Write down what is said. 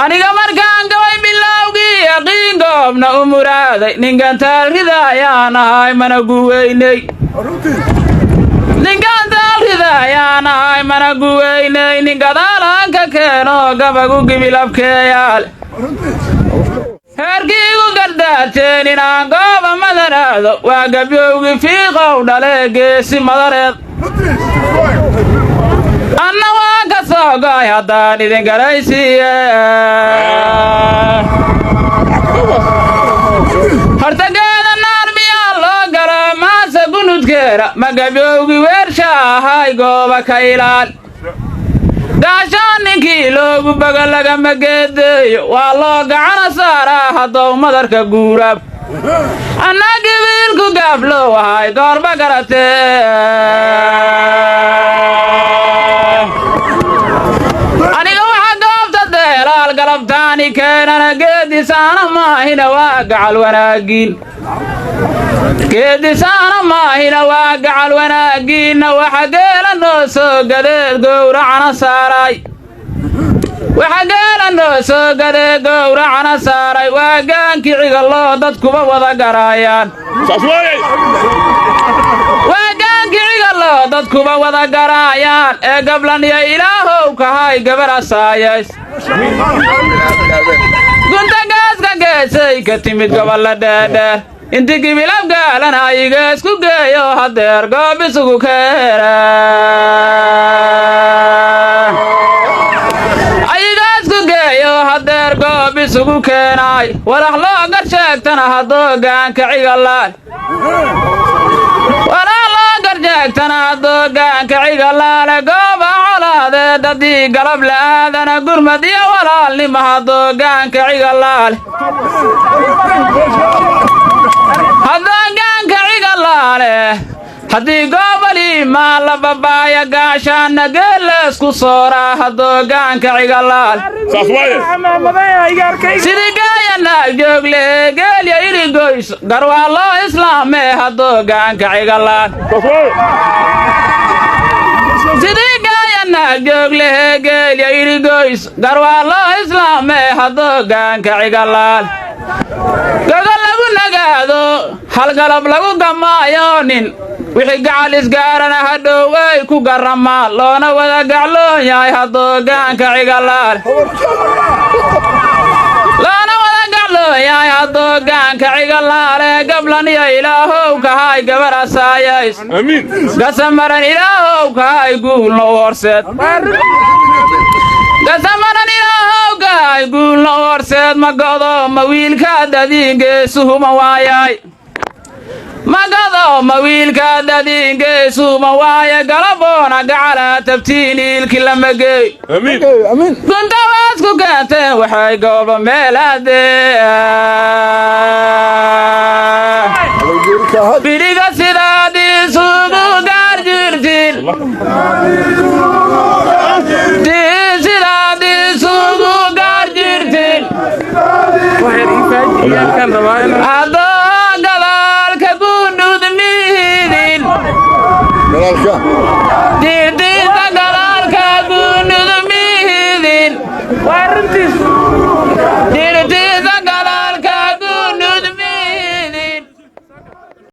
aniga markaan gabay bilowgii yaqiin goobna u muraaday ninkan taarikhda ayaan ahay mana guweynay ninkan taarikhda ayaan ahay mana guweynay nin gadaalaan ka keeno gabagu gibilabkeeyaal heerkiigu gardaarteen inaan gooba madanaado waa gabyowgii fiiqow dhale geesi madareed anna waan ka soo go'ay haddaan idin garaysiiye hortageeda naar miyaa loo gala maase gunudkeena ma gabyowgii weersha ahay gooba ka ilaal gaashaan ninkii loogu baga lagama geedeeyo waa loo gacana saaraa haddow madarka guuraab anna gibiilku gaablow ahay goorba garatee aniga waxa goobta deelaal galabtaani keenana geedisaana maahina waa gacal wanaagiin geedisaana maahina waa gacal wanaagiinna waxa geela noo soo gadeed gowracana saaray waxa geela noo soo gadeed gowracana saaray waa gaankii cigalloo dadkuba wada garaayaan waa gaankii cigalloo dadkuba wada garaayaan ee gablan iyo ilaahow kahay gabar asaayays guntagaaska geesay ka timid gobolla dheedheer inti gibilab gaalana igeesku geeyo hadeer goob isugu keena igeesku geeyo hadeer goob isugu keenay walax loo gar sheegtana haddoo gaanka cigalaal walax loo gar sheegtana haddoo gaanka cigalaale gooba colaadeed haddii galab la'aadana gurmad iyo walaalnima haddoo gaanka cigalaale haddoo gaanka cigalaale haddii goobali maa la babaaya gaashaanna geelleesku sooraa haddoo gaanka cigalaale sidii gaaya naag joogle geelya iligoyso gar waa loo islaamee haddoo gaanka cigalaale sidii gaaya naag joogle geelya iligoyso gar waa loo islaamee haddoo gaanka cigalaale gogol lagu nagaado halgalab lagu gamaayo nin wixii gacal isgaarana hadhow ay ku garramaan loona wada gacloon yahay haddoo gaanka cigalaale loona wada gacloon yahay haddoo gaanka cigalaale gablan iyo ilaahow kahay gabar asaayays gasamaran ilaahow kahay guulna u horseed gasamaran ilaahow kahay guulna u horseed ma godo ma wiilkaa dadiin geesuhuma waayay magado ma wiilka dadingeesuma waaye galaboona gacala tabtiin ilki lama geey guntawaas ku keenteen waxay gooba meelaadee bidhiga sidaadii suugu gaar jirtin sidaadii suugu gaar jirtin gadaalka gundhud miidin